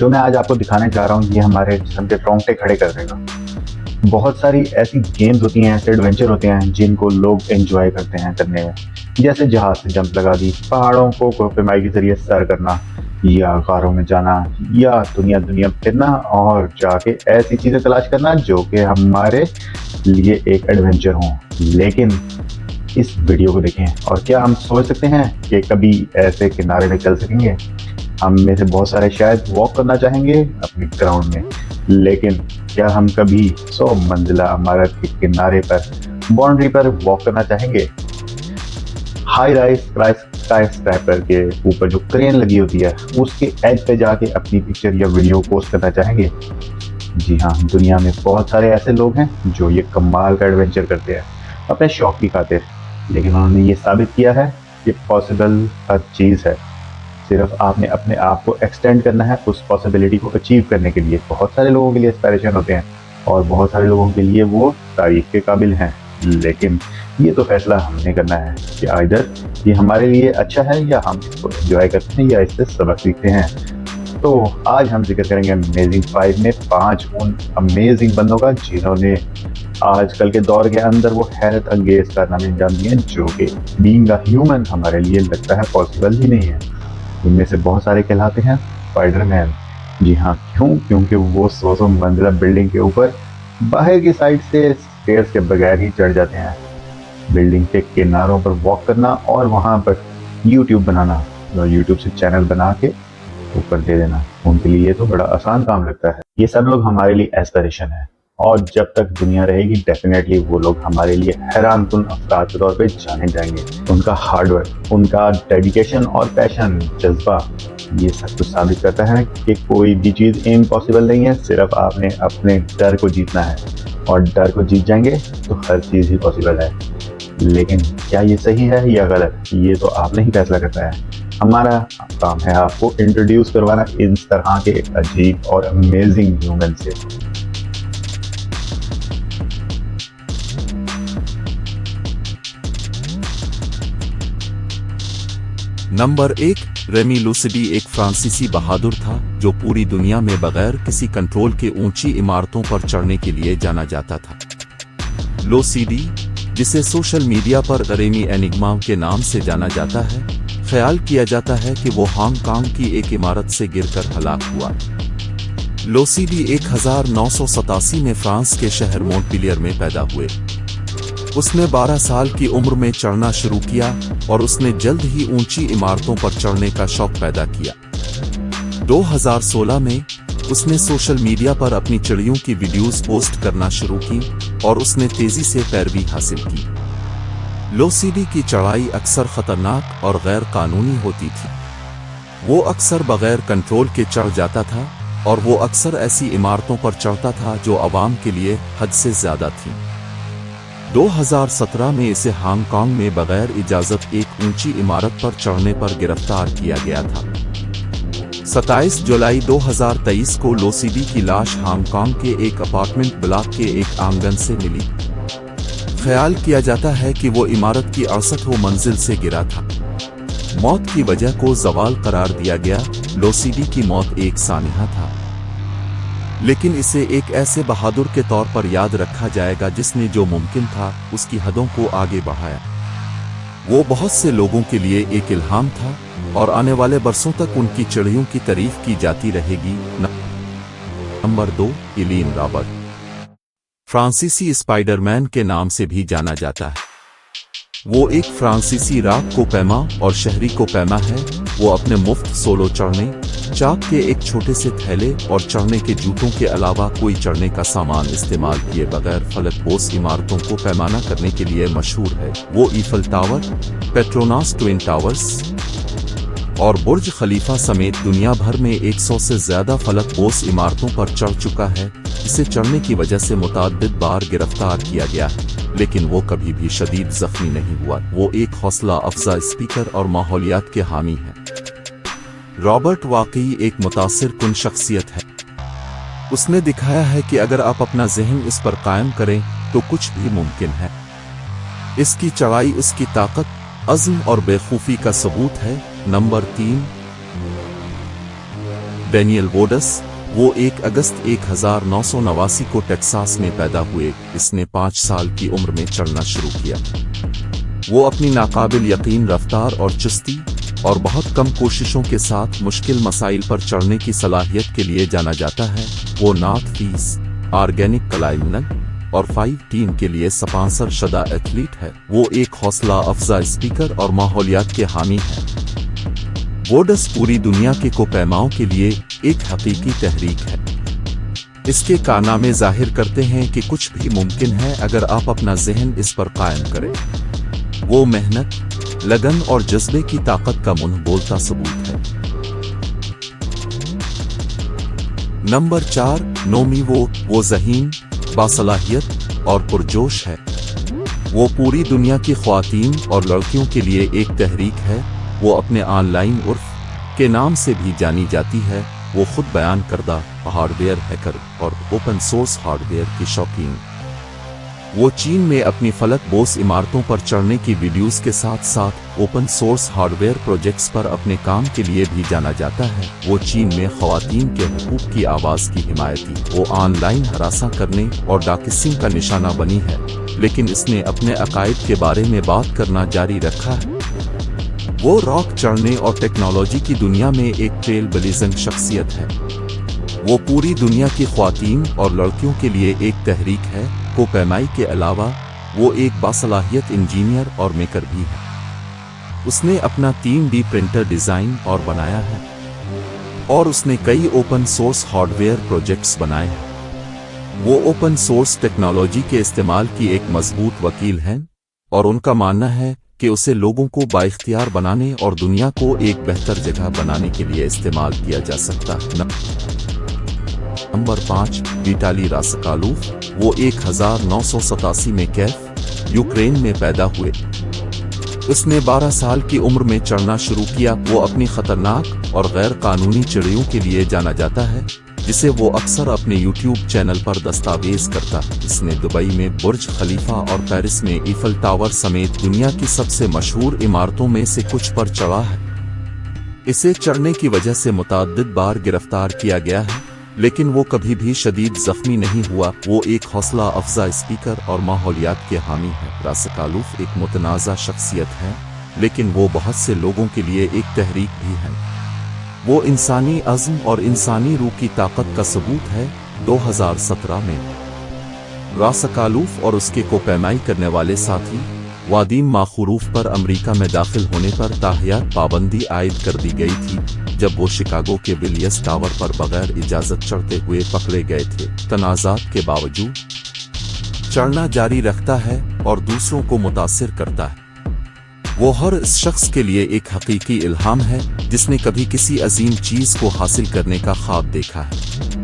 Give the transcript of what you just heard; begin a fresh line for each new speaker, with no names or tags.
जो मैं आज आपको दिखाने जा रहा हूँ ये हमारे जिस्म के रोंगटे खड़े कर देगा। बहुत सारी ऐसी गेम्स होती हैं, ऐसे एडवेंचर होते हैं जिनको लोग एंजॉय करते हैं करने में, जैसे जहाज से जंप लगा दी, पहाड़ों को कोपेमाई के जरिए सैर करना, या गारों में जाना, या दुनिया दुनिया फिरना और जाके ऐसी चीजें तलाश करना जो कि हमारे लिए एक एडवेंचर हों। लेकिन इस वीडियो को देखें और क्या हम सोच सकते हैं कि कभी ऐसे किनारे में चल सकेंगे? हम में से बहुत सारे शायद वॉक करना चाहेंगे अपने ग्राउंड में, लेकिन क्या हम कभी 100 मंजिला इमारत के किनारे पर बाउंड्री पर वॉक करना चाहेंगे? हाई राइज स्काई स्क्रैपर के ऊपर जो क्रेन लगी होती है उसके एज पे जाके अपनी पिक्चर या वीडियो पोस्ट करना चाहेंगे? जी हाँ, दुनिया में बहुत सारे ऐसे लोग हैं जो ये कमाल का एडवेंचर करते हैं अपने शौक की खातिर, लेकिन उन्होंने ये साबित किया है कि पॉसिबल हर चीज़ है, सिर्फ आपने अपने आप को एक्सटेंड करना है उस पॉसिबिलिटी को अचीव करने के लिए। बहुत सारे लोगों के लिए इंस्पिरेशन होते हैं और बहुत सारे लोगों के लिए वो तारीफ के काबिल हैं, लेकिन ये तो फैसला हमने करना है कि आइदर ये हमारे लिए अच्छा है या हम इसको एंजॉय करते हैं या इससे सबक सीखते हैं। तो आज हम जिक्र करेंगे अमेजिंग 5 में 5 उन अमेजिंग बंदों का जिन्होंने आजकल के दौर के अंदर वो हैरत अंगेज कारनामे अंजाम दिए जो कि बीइंग अ ह्यूमन हमारे लिए लगता है पॉसिबल ही नहीं है। इनमें से बहुत सारे कहलाते हैं स्पाइडरमैन। जी हाँ, क्यों? क्योंकि वो 100 मंजिला बिल्डिंग के ऊपर बाहर की साइड से स्टेयर्स के बगैर ही चढ़ जाते हैं। बिल्डिंग के किनारों पर वॉक करना और वहाँ पर यूट्यूब बनाना, यूट्यूब से चैनल बना के ऊपर दे देना, उनके लिए तो बड़ा आसान काम लगता है। ये सब लोग हमारे लिए एस्पिरेशन है और जब तक दुनिया रहेगी डेफिनेटली वो लोग हमारे लिए हैरान कुन अफराद के तौर पे जाने जाएंगे। उनका हार्डवर्क, उनका डेडिकेशन और पैशन, जज्बा, ये सब कुछ साबित करता है कि कोई भी चीज़ इम्पॉसिबल नहीं है, सिर्फ आपने अपने डर को जीतना है और डर को जीत जाएंगे तो हर चीज़ ही पॉसिबल है। लेकिन क्या ये सही है या गलत, ये तो आपने ही फैसला करना है। हमारा काम है आपको इंट्रोड्यूस करवाना इन तरह के अजीब और अमेजिंग ह्यूमन से।
नंबर 1, रेमी लुसिडी एक फ्रांसीसी बहादुर था जो पूरी दुनिया में बगैर किसी कंट्रोल के ऊंची इमारतों पर चढ़ने के लिए जाना जाता था। लुसिडी, जिसे सोशल मीडिया पर रेमी एनिग्मा के नाम से जाना जाता है, ख्याल किया जाता है कि वो हांगकांग की एक इमारत से गिरकर हलाक हुआ। लुसिडी 1987 में फ्रांस के शहर मोंटपिलियर में पैदा हुए। उसने 12 साल की उम्र में चढ़ना शुरू किया और उसने जल्द ही ऊंची इमारतों पर चढ़ने का शौक पैदा किया। 2016 में उसने सोशल मीडिया पर अपनी चिड़ियों की वीडियोस पोस्ट करना शुरू की और उसने तेजी से पैरवी हासिल की। लुसिडी की चढ़ाई अक्सर खतरनाक और गैर कानूनी होती थी। वो अक्सर बगैर कंट्रोल के चढ़ जाता था और वो अक्सर ऐसी इमारतों पर चढ़ता था जो आवाम के लिए हद से ज्यादा थी। 2017 में इसे हांगकांग में बगैर इजाजत एक ऊंची इमारत पर चढ़ने पर गिरफ्तार किया गया था। 27 जुलाई 2023 को लुसिडी की लाश हांगकांग के एक अपार्टमेंट ब्लॉक के एक आंगन से मिली। ख्याल किया जाता है कि वो इमारत की 68 मंजिल से गिरा था। मौत की वजह को जवाल करार दिया गया। लुसिडी की मौत एक सानिहा था, लेकिन इसे एक ऐसे बहादुर के तौर पर याद रखा जाएगा जिसने जो मुमकिन था उसकी हदों को आगे बढ़ाया। वो बहुत से लोगों के लिए एक इल्हाम था और आने वाले बरसों तक उनकी चिड़ियों की तारीफ की जाती रहेगी। नंबर 2, इलीन रॉबर्ट, फ्रांसीसी स्पाइडरमैन के नाम से भी जाना जाता है। वो एक फ्रांसीसी राक कोपैमा और शहरी कोपैमा है। वो अपने मुफ्त सोलो चढ़ने, चाक के एक छोटे से थैले और चढ़ने के जूतों के अलावा कोई चढ़ने का सामान इस्तेमाल किए बगैर फलकपोश इमारतों को पैमाना करने के लिए मशहूर है। वो Eiffel tower, Petronas twin towers और बुर्ज खलीफा समेत दुनिया भर में 100 से ज्यादा फलकपोश इमारतों पर चढ़ चुका है। इसे चढ़ने की वजह से मुतअद्दिद बार गिरफ्तार किया गया है, लेकिन वो कभी भी शदीद जख्मी नहीं हुआ। वो एक हौसला अफजा स्पीकर और माहौलियात के हामी है। रॉबर्ट वाकई एक मुतासिर कुन शख्सियत है। उसने दिखाया है कि अगर आप अपना ज़हन इस पर कायम करें तो कुछ भी मुमकिन है। इसकी चढ़ाई उसकी ताकत, अज़्म और बेखूफी का सबूत है। नंबर 3, डैनियल वोडस, वो 1 अगस्त 1989 को टेक्सास में पैदा हुए। इसने 5 साल की उम्र में चढ़ना शुरू किया। वो अपनी नाकाबिल यकीन रफ्तार और चुस्ती और बहुत कम कोशिशों के साथ मुश्किल मसाइल पर चढ़ने की सलाहियत के लिए जाना जाता है। वो नॉर्थ फीस, ऑर्गेनिक क्लाइमिंग और 5 टीम के लिए स्पॉन्सर शुदा एथलीट है। वो एक हौसला अफजा स्पीकर और माहौलियात के हामी है। वोडस पूरी दुनिया के कोपैमाओं के लिए एक हकीकी तहरीक है। इसके कारनामे जाहिर करते हैं कि कुछ भी मुमकिन है अगर आप अपना जहन इस पर कायम करें। वो मेहनत, लगन और जज्बे की ताकत का मुंह बोलता सबूत है। नंबर 4, नोमी वो ज़हीन, बासलाहियत और पुरजोश है। वो पूरी दुनिया की ख्वातीन और लड़कियों के लिए एक तहरीक है। वो अपने ऑनलाइन उर्फ के नाम से भी जानी जाती है। वो खुद बयान करदा हार्डवेयर हैकर और ओपन सोर्स हार्डवेयर की शौकीन। वो चीन में अपनी फलक बोस इमारतों पर चढ़ने की वीडियोस के साथ साथ ओपन सोर्स हार्डवेयर प्रोजेक्ट्स पर अपने काम के लिए भी जाना जाता है। वो चीन में ख्वातीन के हुकूक की आवाज़ की हिमायती। वो ऑनलाइन हरासा करने और डाकिसिंग का निशाना बनी है, लेकिन इसने अपने अकायद के बारे में बात करना जारी रखा है। वो रॉक चढ़ने और टेक्नोलॉजी की दुनिया में एक ट्रेल ब्लेजिंग शख्सियत है। वो पूरी दुनिया की ख्वातीन और लड़कियों के लिए एक तहरीक है। कोपैमाई के अलावा वो एक बासलाहियत इंजीनियर और मेकर भी है। उसने अपना 3D प्रिंटर डिज़ाइन और बनाया है और उसने कई ओपन सोर्स हार्डवेयर प्रोजेक्ट्स बनाए हैं। वो ओपन सोर्स टेक्नोलॉजी के इस्तेमाल की एक मजबूत वकील हैं और उनका मानना है कि उसे लोगों को बाइख्तियार बनाने और दुनिया को एक बेहतर जगह बनाने के लिए इस्तेमाल किया जा सकता है। नंबर 5, विटाली रासकालूफ, वो 1987 में कैफ, यूक्रेन में पैदा हुए। उसने 12 साल की उम्र में चढ़ना शुरू किया। वो अपनी खतरनाक और गैर कानूनी चिड़ियों के लिए जाना जाता है, जिसे वो अक्सर अपने YouTube चैनल पर दस्तावेज करता है। इसने दुबई में बुर्ज खलीफा और पेरिस में ईफल टावर समेत दुनिया की सबसे मशहूर इमारतों में से कुछ पर चढ़ा है। इसे चढ़ने की वजह से मुतअद्दिद बार गिरफ्तार किया गया है, लेकिन वो कभी भी शदीद जख्मी नहीं हुआ। वो एक हौसला अफजा स्पीकर और माहौलियात के हामी है। रासकालूफ एक मुतनाज़ा शख्सियत है, लेकिन वो बहुत से लोगों के लिए एक तहरीक भी है। वो इंसानी अज़्म और इंसानी रूह की ताकत का सबूत है। 2017 में रासकालूफ और उसके कोपैमाई करने वाले साथी वादीम माखरूफ पर अमेरिका में दाखिल होने पर ताहियात पाबंदी आयद कर दी गई थी, जब वो शिकागो के विलियस टावर पर बगैर इजाज़त चढ़ते हुए पकड़े गए थे। तनाज़ात के बावजूद चढ़ना जारी रखता है और दूसरों को मुतासिर करता है। वो हर इस शख्स के लिए एक हकीकी इल्हाम है जिसने कभी किसी अजीम चीज़ को हासिल करने का ख्वाब देखा है।